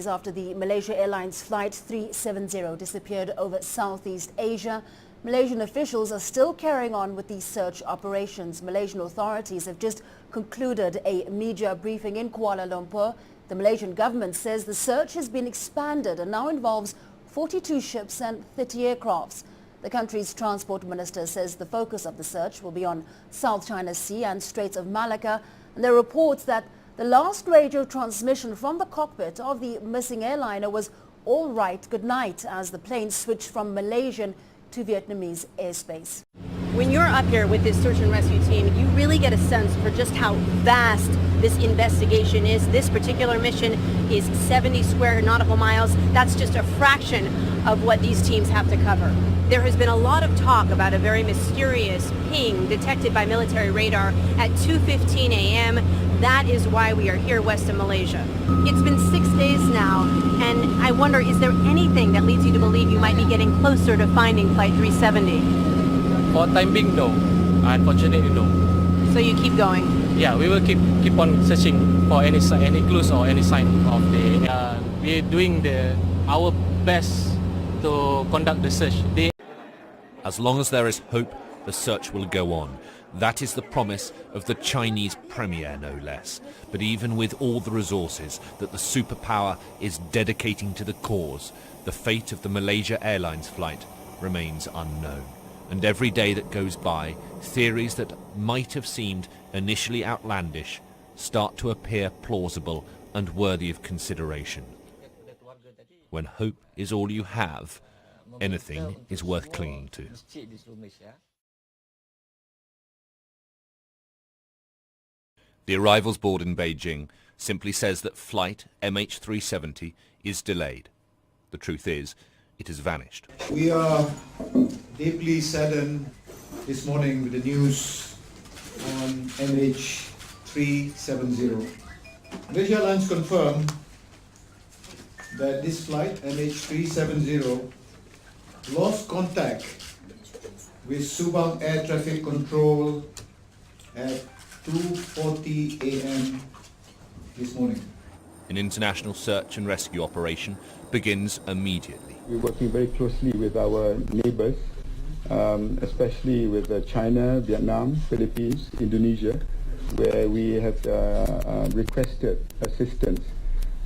After the Malaysia Airlines Flight 370 disappeared over Southeast Asia, Malaysian officials are still carrying on with the search operations. Malaysian authorities have just concluded a media briefing in Kuala Lumpur. The Malaysian government says the search has been expanded and now involves 42 ships and 30 aircrafts. The country's transport minister says the focus of the search will be on South China Sea and Straits of Malacca. And there are reports that the last radio transmission from the cockpit of the missing airliner was "all right, good night" as the plane switched from Malaysian to Vietnamese airspace. When you're up here with this search and rescue team, you really get a sense for just how vast this investigation is. This particular mission is 70 square nautical miles. That's just a fraction of what these teams have to cover. There has been a lot of talk about a very mysterious ping detected by military radar at 2:15 a.m. That is why we are here west of Malaysia. It's been 6 days now, and I wonder, is there anything that leads you to believe you might be getting closer to finding Flight 370? For time being, no. Unfortunately, no. So you keep going? Yeah, we will keep on searching for any clues or any sign of the. We're doing our best to conduct the search. As long as there is hope, the search will go on. That is the promise of the Chinese premier, no less. But even with all the resources that the superpower is dedicating to the cause, the fate of the Malaysia Airlines flight remains unknown. And every day that goes by, theories that might have seemed initially outlandish start to appear plausible and worthy of consideration. When hope is all you have, anything is worth clinging to. The arrivals board in Beijing simply says that flight MH370 is delayed. The truth is, it has vanished. We are deeply saddened this morning with the news on MH370. Malaysia Airlines confirmed that this flight, MH370, lost contact with Subang Air Traffic Control at 2:40 a.m. this morning. An international search and rescue operation begins immediately. We're working very closely with our neighbors, especially with China, Vietnam, Philippines, Indonesia, where we have requested assistance.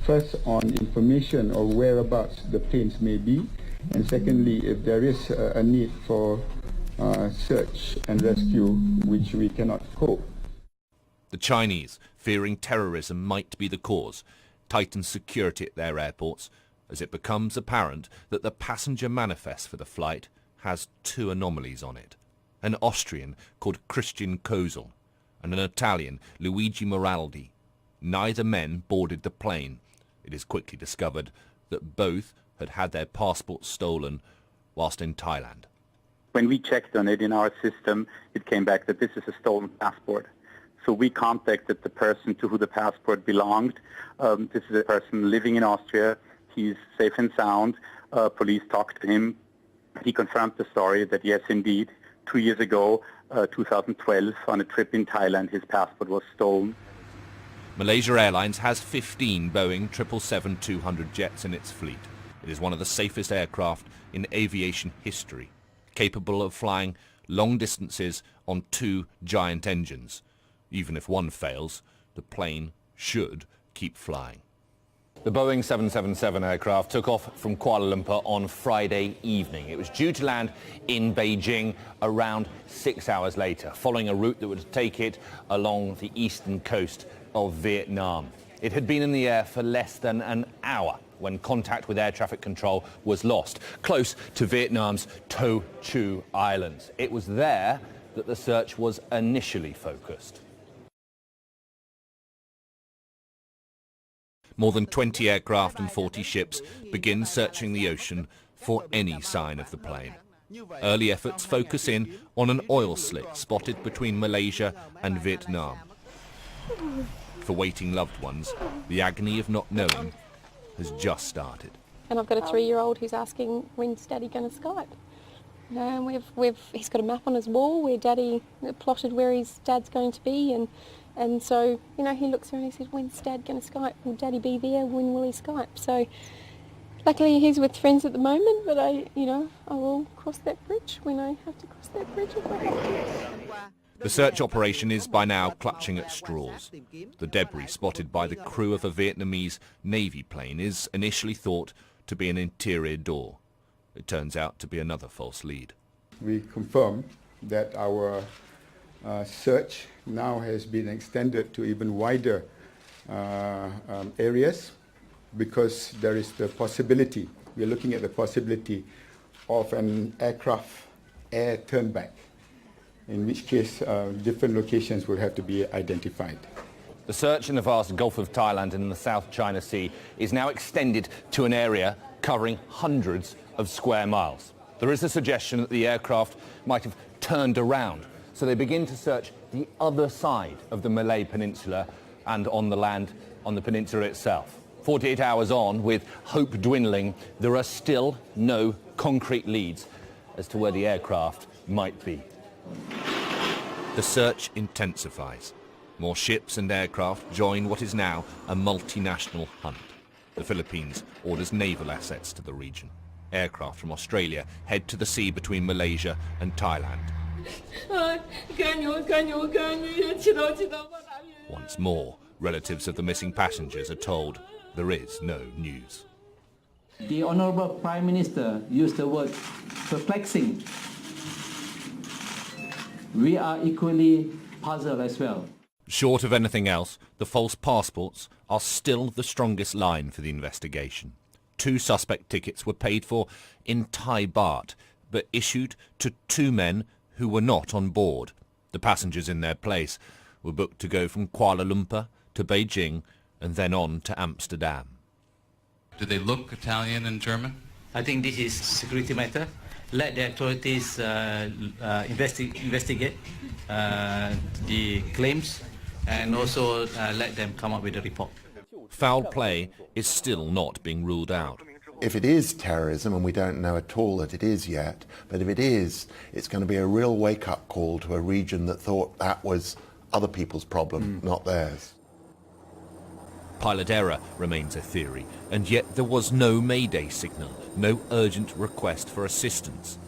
First, on information or whereabouts the planes may be, and secondly, if there is a need for search and rescue, which we cannot cope. The Chinese, fearing terrorism might be the cause, tighten security at their airports as it becomes apparent that the passenger manifest for the flight has two anomalies on it. An Austrian called Christian Kozel and an Italian, Luigi Moraldi. Neither men boarded the plane. It is quickly discovered that both had had their passports stolen whilst in Thailand. When we checked on it in our system, it came back that this is a stolen passport. So we contacted the person to who the passport belonged. This is a person living in Austria. He's safe and sound. Police talked to him. He confirmed the story that yes, indeed, 2 years ago, 2012, on a trip in Thailand, his passport was stolen. Malaysia Airlines has 15 Boeing 777-200 jets in its fleet. It is one of the safest aircraft in aviation history, capable of flying long distances on two giant engines. Even if one fails, the plane should keep flying. The Boeing 777 aircraft took off from Kuala Lumpur on Friday evening. It was due to land in Beijing around 6 hours later, following a route that would take it along the eastern coast of Vietnam. It had been in the air for less than an hour when contact with air traffic control was lost, close to Vietnam's To Chu Islands. It was there that the search was initially focused. More than 20 aircraft and 40 ships begin searching the ocean for any sign of the plane. Early efforts focus in on an oil slick spotted between Malaysia and Vietnam. For waiting loved ones, the agony of not knowing has just started. And I've got a 3-year-old who's asking, when's Daddy going to Skype? He's got a map on his wall where Daddy plotted where his dad's going to be, and And so, you know, he looks around and he says, when's Dad going to Skype? Will Daddy be there? When will he Skype? So luckily he's with friends at the moment, but I will cross that bridge when I have to cross that bridge if I have to. The search operation is by now clutching at straws. The debris spotted by the crew of a Vietnamese Navy plane is initially thought to be an interior door. It turns out to be another false lead. We confirm that our search now has been extended to even wider areas because there is the possibility, we're looking at the possibility of an aircraft air turnback, in which case different locations will have to be identified. The search in the vast Gulf of Thailand and in the South China Sea is now extended to an area covering hundreds of square miles. There is a suggestion that the aircraft might have turned around, so they begin to search the other side of the Malay Peninsula and on the land on the peninsula itself. 48 hours on, with hope dwindling, there are still no concrete leads as to where the aircraft might be. The search intensifies. More ships and aircraft join what is now a multinational hunt. The Philippines orders naval assets to the region. Aircraft from Australia head to the sea between Malaysia and Thailand. Once more, relatives of the missing passengers are told there is no news. The Honourable Prime Minister used the word perplexing. We are equally puzzled as well. Short of anything else, the false passports are still the strongest line for the investigation. 2 suspect tickets were paid for in Thai baht, but issued to 2 men who were not on board. The passengers in their place were booked to go from Kuala Lumpur to Beijing and then on to Amsterdam. Do they look Italian and German? I think this is security matter. Let the authorities investigate the claims and also let them come up with a report. Foul play is still not being ruled out. If it is terrorism, and we don't know at all that it is yet, but if it is, it's going to be a real wake-up call to a region that thought that was other people's problem, not theirs. Pilot error remains a theory, and yet there was no Mayday signal, no urgent request for assistance.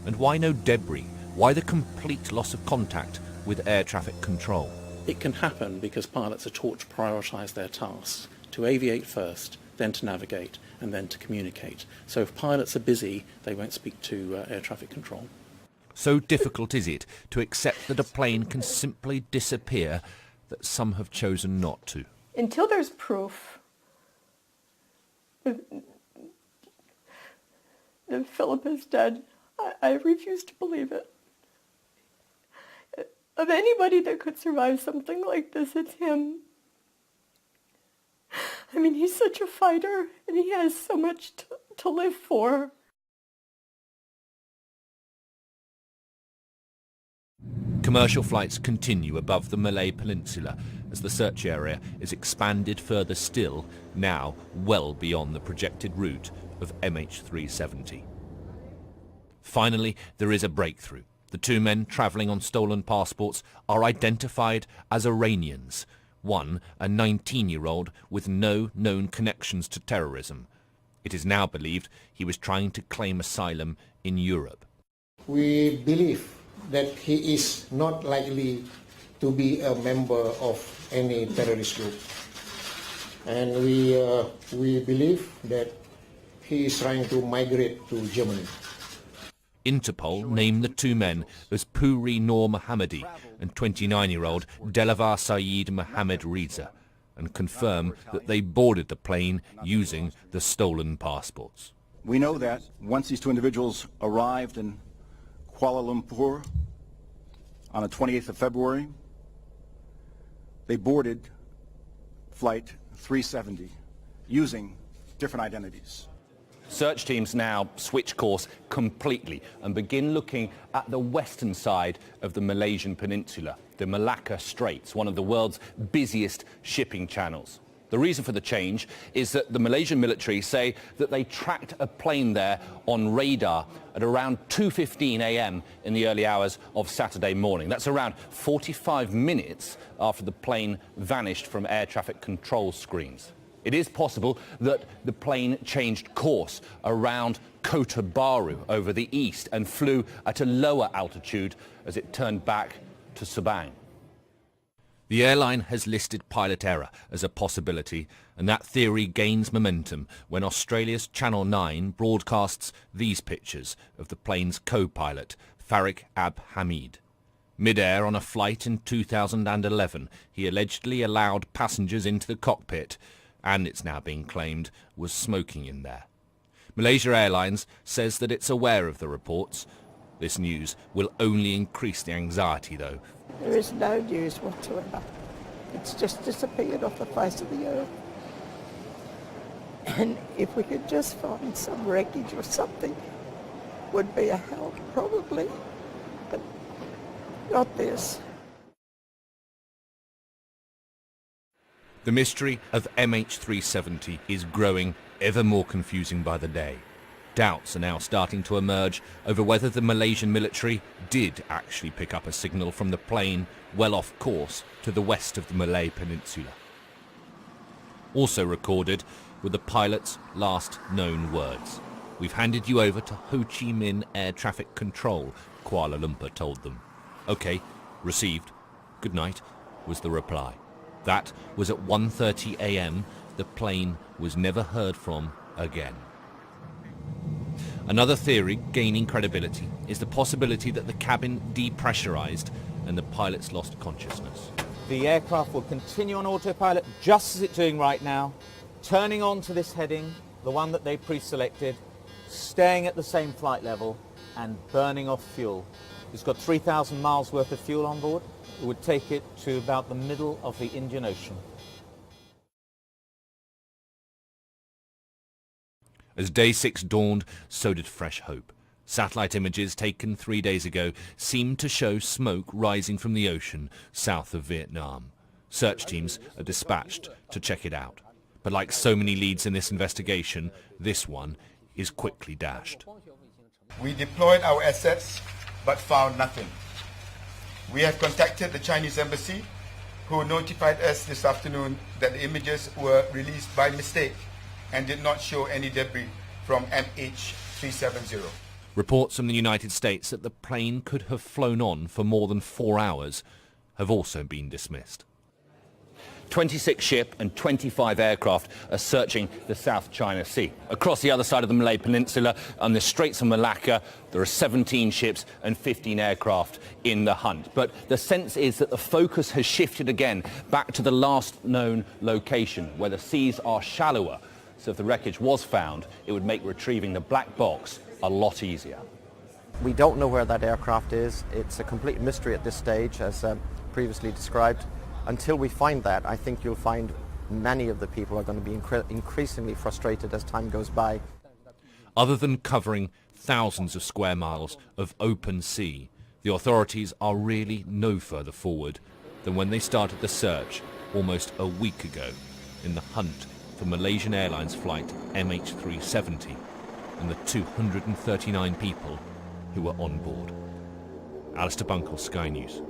And why no debris? Why the complete loss of contact with air traffic control? It can happen because pilots are taught to prioritise their tasks, to aviate first, then to navigate, and then to communicate. So if pilots are busy, they won't speak to air traffic control. So difficult is it to accept that a plane can simply disappear that some have chosen not to. Until there's proof that Philip is dead, I refuse to believe it. Of anybody that could survive something like this, it's him. I mean, he's such a fighter, and he has so much to live for. Commercial flights continue above the Malay Peninsula as the search area is expanded further still, now well beyond the projected route of MH370. Finally, there is a breakthrough. The 2 men travelling on stolen passports are identified as Iranians. One, a 19-year-old with no known connections to terrorism. It is now believed he was trying to claim asylum in Europe. We believe that he is not likely to be a member of any terrorist group. And we believe that he is trying to migrate to Germany. Interpol named the 2 men as Puri Noor Mohammadi and 29-year-old Delavar Saeed Mohammed Reza and confirm that they boarded the plane using the stolen passports. We know that once these 2 individuals arrived in Kuala Lumpur on the 28th of February, they boarded Flight 370 using different identities. Search teams now switch course completely and begin looking at the western side of the Malaysian peninsula, the Malacca Straits, one of the world's busiest shipping channels. The reason for the change is that the Malaysian military say that they tracked a plane there on radar at around 2:15 a.m. in the early hours of Saturday morning. That's around 45 minutes after the plane vanished from air traffic control screens. It is possible that the plane changed course around Kota Baru over the east and flew at a lower altitude as it turned back to Sabang. The airline has listed pilot error as a possibility, and that theory gains momentum when Australia's Channel 9 broadcasts these pictures of the plane's co-pilot, Farik Ab Hamid. Mid-air on a flight in 2011, he allegedly allowed passengers into the cockpit, and it's now being claimed was smoking in there. Malaysia Airlines says that it's aware of the reports. This news will only increase the anxiety, though. There is no news whatsoever. It's just disappeared off the face of the earth. And if we could just find some wreckage or something, would be a help, probably. But not this. The mystery of MH370 is growing ever more confusing by the day. Doubts are now starting to emerge over whether the Malaysian military did actually pick up a signal from the plane well off course to the west of the Malay Peninsula. Also recorded were the pilot's last known words. "We've handed you over to Ho Chi Minh Air Traffic Control," Kuala Lumpur told them. "Okay, received. Good night," was the reply. That was at 1:30 a.m. The plane was never heard from again. Another theory gaining credibility is the possibility that the cabin depressurized and the pilots lost consciousness. The aircraft will continue on autopilot just as it's doing right now, turning on to this heading, the one that they pre-selected, staying at the same flight level and burning off fuel. It's got 3,000 miles worth of fuel on board. It would take it to about the middle of the Indian Ocean. As day 6 dawned, so did fresh hope. Satellite images taken 3 days ago seemed to show smoke rising from the ocean south of Vietnam. Search teams are dispatched to check it out. But like so many leads in this investigation, this one is quickly dashed. We deployed our assets but found nothing. We have contacted the Chinese embassy, who notified us this afternoon that the images were released by mistake and did not show any debris from MH370. Reports from the United States that the plane could have flown on for more than 4 hours have also been dismissed. 26 ship and 25 aircraft are searching the South China Sea. Across the other side of the Malay Peninsula, on the Straits of Malacca, there are 17 ships and 15 aircraft in the hunt. But the sense is that the focus has shifted again back to the last known location, where the seas are shallower. So if the wreckage was found, it would make retrieving the black box a lot easier. We don't know where that aircraft is. It's a complete mystery at this stage, as previously described. Until we find that, I think you'll find many of the people are going to be increasingly frustrated as time goes by. Other than covering thousands of square miles of open sea, the authorities are really no further forward than when they started the search almost a week ago in the hunt for Malaysian Airlines flight MH370 and the 239 people who were on board. Alistair Bunkle, Sky News.